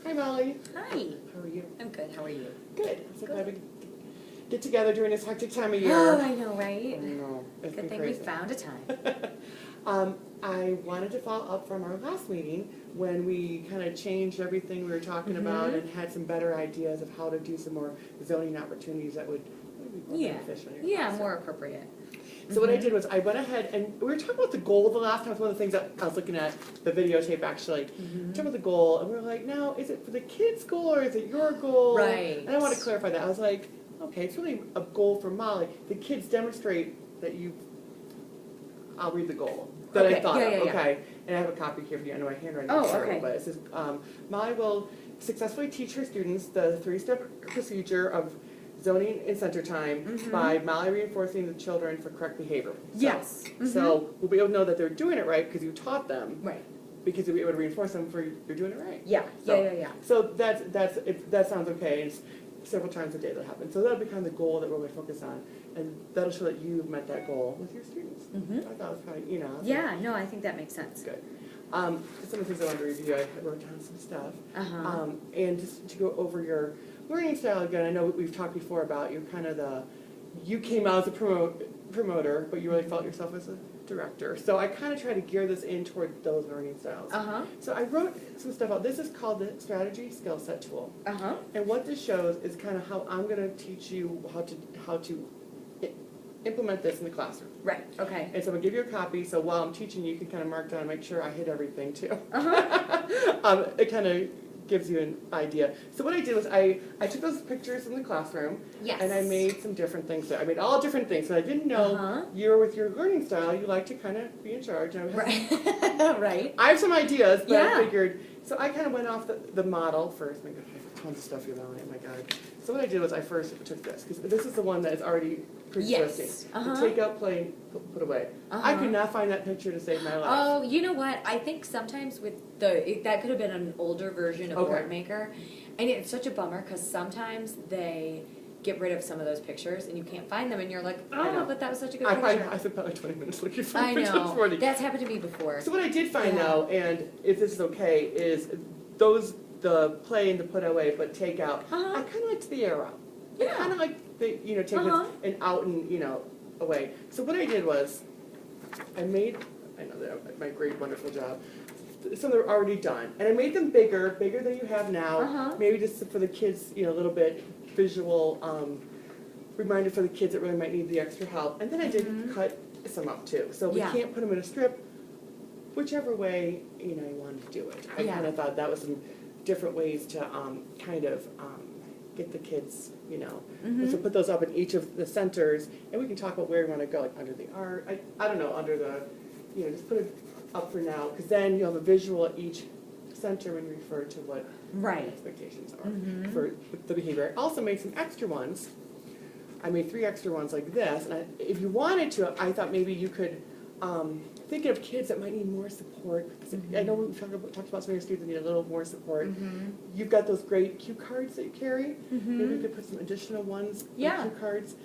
Hi, Molly. Hi. How are you? I'm good. How are you? Good. I'm so glad we get together during this hectic time of year. Oh, I know, right? I know. It's Good been thing crazy. we found a time. I wanted to follow up from our last meeting when we kind of changed everything we were talking about and had some better ideas of how to do some more zoning opportunities that would be more beneficial in your classroom. More appropriate. So what I did was I went ahead and we were talking about the goal the last time. It was one of the things that I was looking at the videotape actually. Talking about the goal, and we were like, now is it for the kids' goal or is it your goal? Right. And I want to clarify that. I was like, okay, it's really a goal for Molly. The kids demonstrate that you. I'll read the goal that I thought of. Okay, and I have a copy here for you. I know my handwriting is terrible, but it says Molly will successfully teach her students the 3-step procedure of zoning and center time by Molly reinforcing the children for correct behavior. So we'll be able to know that they're doing it right because you taught them. Right. Because you'll be able to reinforce them for you're doing it right. Yeah. So that sounds okay. It's several times a day that happens. So that'll be kind of the goal that we're going to focus on, and that'll show that you've met that goal with your students. I thought it was probably Yeah. No, I think that makes sense. Good. Some of the things I wanted to review, I wrote down some stuff. And just to go over your learning style again, I know we've talked before about you came out as a promoter, but you really felt yourself as a director. So I kind of try to gear this in toward those learning styles. So I wrote some stuff out. This is called the strategy skill set tool. And what this shows is kind of how I'm going to teach you how to implement this in the classroom. Right. Okay. And so I'm going to give you a copy, so while I'm teaching you can kind of mark down and make sure I hit everything too. It kind of gives you an idea. So what I did was I took those pictures in the classroom and I made some different things there. I made all different things. So I didn't know you were with your learning style, you like to kind of be in charge. And Right. I have some ideas, but I figured, so I kind of went off the model first. My God, I have tons of stuff here, Melanie. Oh my God. So what I did was I first took this, because this is the one that is already pre-existing. The take out, play, put away. I could not find that picture to save my life. Oh, you know what? I think sometimes with that could have been an older version of Boardmaker. And it's such a bummer because sometimes they get rid of some of those pictures and you can't find them and you're like, oh, but that was such a good picture. I spent probably 20 minutes looking for I pictures know. for it. That's happened to me before. So what I did find now, and if this is okay, is the play and the put away but take out, I kind of liked the arrow. I kind of like the, take this and out and, away. So what I did was, I know that my great, wonderful job, some that are already done. And I made them bigger than you have now, maybe just for the kids, a little bit visual reminder for the kids that really might need the extra help. And then I did cut some up too. So we can't put them in a strip, whichever way, you wanted to do it. I kind of thought that was some different ways to get the kids, so put those up in each of the centers, and we can talk about where we want to go, like under the art, I don't know, under the, just put it up for now, because then you'll have a visual at each center when you refer to what the expectations are for the behavior. I also made some extra ones. I made 3 extra ones like this, and if you wanted to, I thought maybe you could, thinking of kids that might need more support, because I know we've talked about some of your students that need a little more support. You've got those great cue cards that you carry. Maybe you could put some additional ones on cue cards.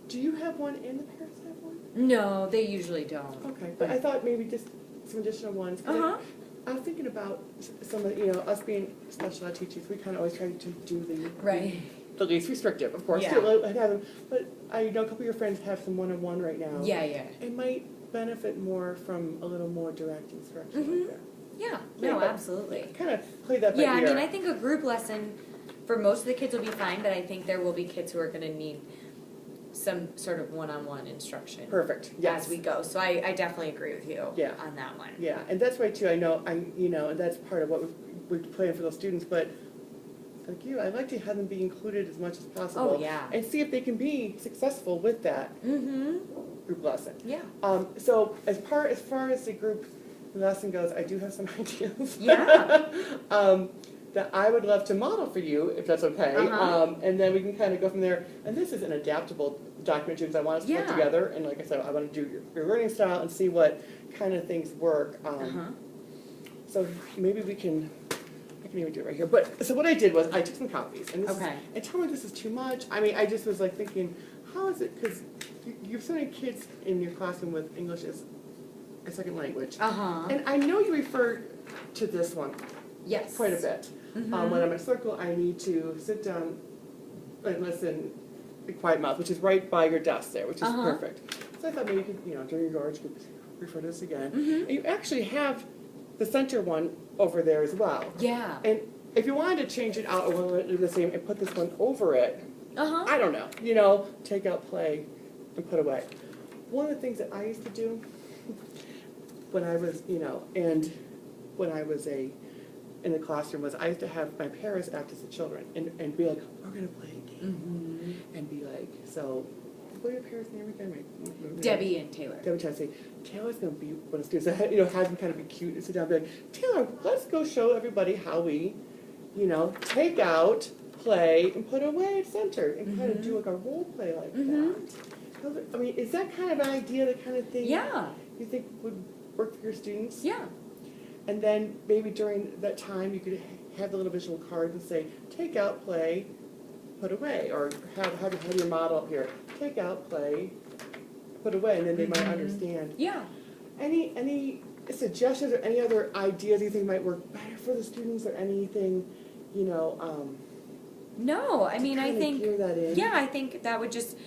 Do you have one and the parents have one? No, they usually don't. Okay, but I thought maybe just some additional ones. I was thinking about some of, us being special ed teachers, we kind of always try to do the least restrictive, of course. Still have them, but I know a couple of your friends have some one-on-one right now. It might benefit more from a little more direct instruction like that. No, absolutely. Kind of play that by ear. I mean, I think a group lesson for most of the kids will be fine, but I think there will be kids who are going to need some sort of one-on-one instruction. Perfect. Yes. As we go. So I definitely agree with you on that one. Yeah, and that's why too. I know and that's part of what we're planning for those students. But like you, I'd like to have them be included as much as possible. Oh yeah. And see if they can be successful with that group lesson. Yeah. So as far as the group lesson goes, I do have some ideas. That I would love to model for you, if that's okay. And then we can kind of go from there. And this is an adaptable document too, because I want us to put together. And like I said, I want to do your learning style and see what kind of things work. So maybe I can even do it right here. But so what I did was I took some copies. And and tell me if this is too much. I mean, I just was like thinking, how is it? Because you have so many kids in your classroom with English as a second language. And I know you refer to this one Yes. quite a bit. Mm-hmm. When I'm at circle, I need to sit down and listen in quiet mouth, which is right by your desk there, which is perfect. So I thought maybe you could, during your guards, you could refer to this again. Mm-hmm. And you actually have the center one over there as well. Yeah. And if you wanted to change it out a little bit, do the same, and put this one over it, I don't know, take out, play, and put away. One of the things that I used to do when I was, and when I was in the classroom was I used to have my parents act as the children and be like, we're going to play a game. And be like, so, what are your parents' name again? Debbie and Taylor. Debbie trying to say, Taylor's going to be one of the students. So, have them kind of be cute and sit down and be like, Taylor, let's go show everybody how we, take out, play, and put away at center, and kind of do like a role play like that. I mean, is that kind of an idea, the kind of thing you think would work for your students? Yeah. And then maybe during that time you could have the little visual card and say, take out, play, put away, or have your model up here, take out, play, put away, and then they might understand. Yeah. Any suggestions or any other ideas you think might work better for the students, or anything, No, I mean, I think, gear that in? I think that would just,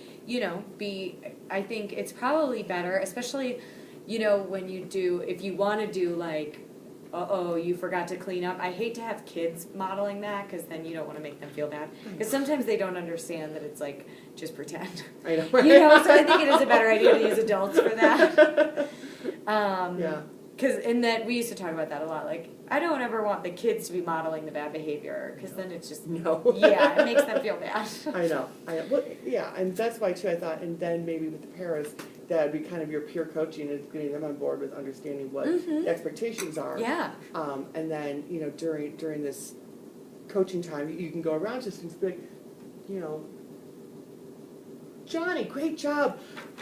be, I think it's probably better, especially, when you do, if you want to do like, you forgot to clean up. I hate to have kids modeling that, because then you don't want to make them feel bad. Because sometimes they don't understand that it's like, just pretend. I know. So I think it is a better idea to use adults for that. Because in that, we used to talk about that a lot. Like, I don't ever want the kids to be modeling the bad behavior, because then it's just, it makes them feel bad. I know. Well, and that's why too I thought, and then maybe with the parents, that would be kind of your peer coaching and getting them on board with understanding what the expectations are. Yeah. And then, during this coaching time, you can go around to students and be like, Johnny, great job.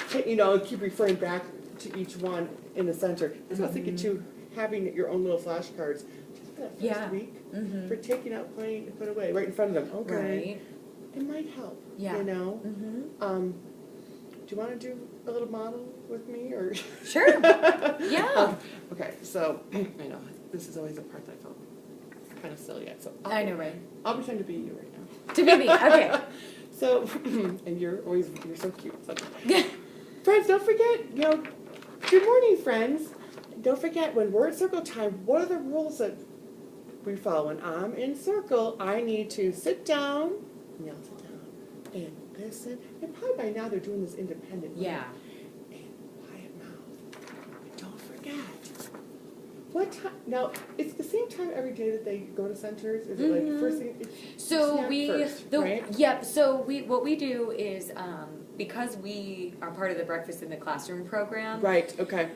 Keep referring back to each one in the center. That's what I was thinking too, having your own little flashcards just for that first week for taking out, playing, and put away right in front of them. Okay. Right. It might help. Yeah. Do you want to do a little model with me, or? Sure. Yeah. Okay, so I know this is always a part that I felt kind of silly at. So I know, right? I'll pretend to be you right now. To be me. Okay. So, and you're so cute. So. Friends, don't forget, good morning, friends. Don't forget, when we're at circle time, what are the rules that we follow? When I'm in circle, I need to sit down, and listen. And probably by now they're doing this independently. Yeah. And quiet mouth. And don't forget. What time? Now, it's the same time every day that they go to centers? Is it like first thing? So right? So what we do is, because we are part of the Breakfast in the Classroom program. Right, okay.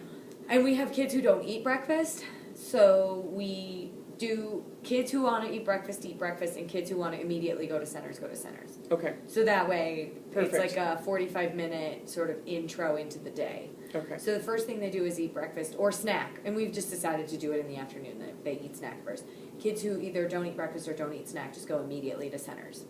And we have kids who don't eat breakfast, so we do kids who want to eat breakfast, and kids who want to immediately go to centers, go to centers. Okay. So that way, Perfect. It's like a 45-minute sort of intro into the day. Okay. So the first thing they do is eat breakfast or snack, and we've just decided to do it in the afternoon. They eat snack first. Kids who either don't eat breakfast or don't eat snack just go immediately to centers.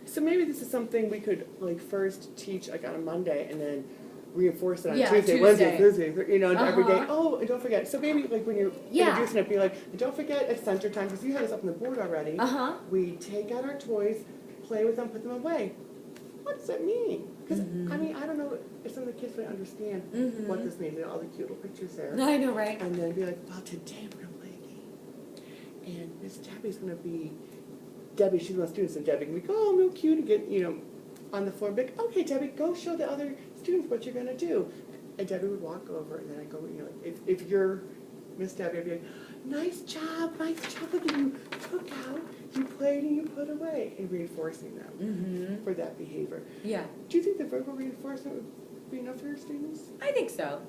So maybe this is something we could first teach on a Monday and then reinforce it on Tuesday. Tuesday, Wednesday, Thursday, every day. Oh, and don't forget. So maybe when you're introducing it, be like, and don't forget at center time, because you have this up on the board already. We take out our toys, play with them, put them away. What does that mean? Because I mean, I don't know if some of the kids would understand what this means. All the cute little pictures there. I know, right? And then be like, well, today we're gonna play a game, and Miss Debbie's gonna be Debbie. She's one of the students, and Debbie can be like, oh, I'm real cute, and get on the floor. And be like, okay, Debbie, go show the other students what you're gonna do. And Debbie would walk over, and then I go, if you're Miss Debbie, I'd be like, nice job, look at you took out, you played, and you put away, and reinforcing them for that behavior. Yeah. Do you think the verbal reinforcement would be enough for your students? I think so.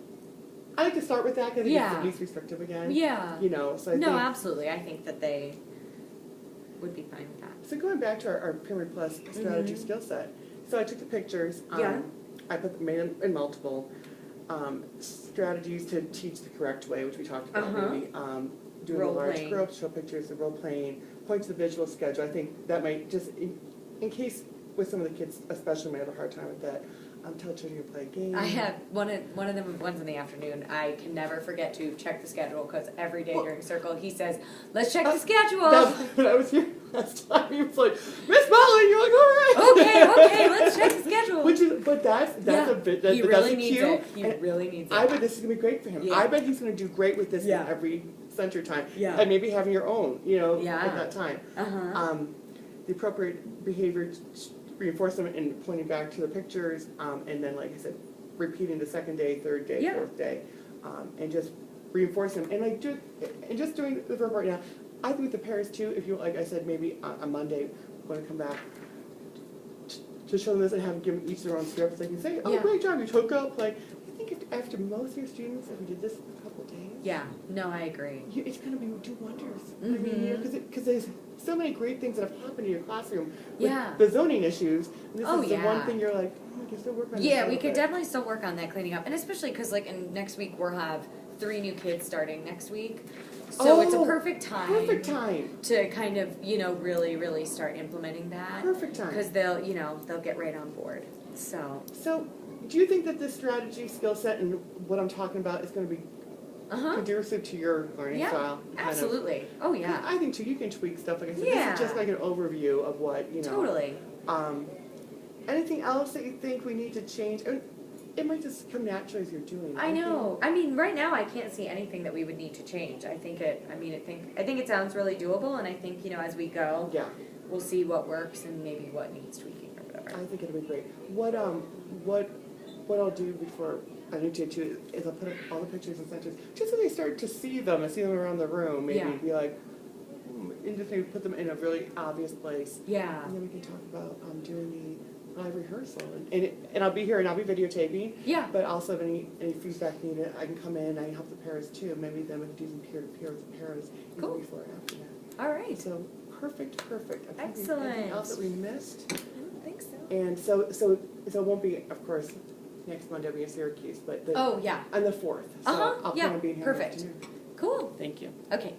I like to start with that because it's the least restrictive again. Yeah. So I think, absolutely. I think that they would be fine with that. So going back to our Pyramid Plus strategy skill set. So I took the pictures. I made them in multiple strategies to teach the correct way, which we talked about. Maybe doing the large groups, show pictures, the role playing, point to the visual schedule. I think that might just, in case with some of the kids especially might have a hard time with that, tell children to play a game. I have one of them ones in the afternoon. I can never forget to check the schedule because every day during circle he says, "Let's check the schedule." When I was here last time, he was like, "Miss Molly," you're like, "All right." Okay, let's check the schedule. But that's a bit. He really that's a needs cue. it. He really needs it. I bet this is gonna be great for him. Yeah. I bet he's gonna do great with this Yeah. in every center time. Yeah. And maybe having your own, Yeah. at that time. The appropriate behavior reinforcement and pointing back to the pictures, and then, like I said, repeating the second day, third day, Yeah. fourth day, and just reinforce them. And just doing the verb right now. I think with the parents too, if you, like I said, maybe on Monday, when I come back, to show them this and have them give them each their own scripts. They can say, "Oh, Yeah. great job, you took up." Like, I think after most of your students, if we did this a couple of days, Yeah, no, I agree. it's going to do wonders. I Mhm. mean, because there's so many great things that have happened in your classroom with Yeah. the zoning issues. And this Oh, is the one yeah. thing you're like, we can still work on this. Yeah, a we little could bit." definitely still work on that cleaning up, and especially because like in next week we'll have 3 new kids starting next week, so it's a Oh, perfect time. Perfect time. To kind of really start implementing that. Perfect time. Because they'll get right on board. So. So, do you think that this strategy, skill set, and what I'm talking about is going to be conducive to your learning Yeah, style? kind of? absolutely. Oh yeah. I think too. You can tweak stuff. Like I said, Yeah. this is just like an overview of what Totally. Anything else that you think we need to change? And it might just come naturally as you're doing it. I know. I mean, right now I can't see anything that we would need to change. I think it sounds really doable, and I think as we go, Yeah, we'll see what works and maybe what needs tweaking or whatever. I think it'll be great. What I'll do before I need to too is I'll put up all the pictures and centers just so they start to see them and see them around the room. Maybe Yeah. be like, and just maybe put them in a really obvious place. Yeah. And then we can talk about doing the live rehearsal, and I'll be here and I'll be videotaping. Yeah. But also if any feedback needed, I can come in. I can help the parents too. Maybe then we can do some peer to peer with the parents even Cool. before and after that. All right. So perfect. I think Excellent. anything else that we missed? I don't think so. And so it won't be, of course, next Monday I'll be in Syracuse, but Oh yeah. on the 4th. So I'll Yeah. plan on being here. Perfect. in the afternoon. Cool. Thank you. Okay.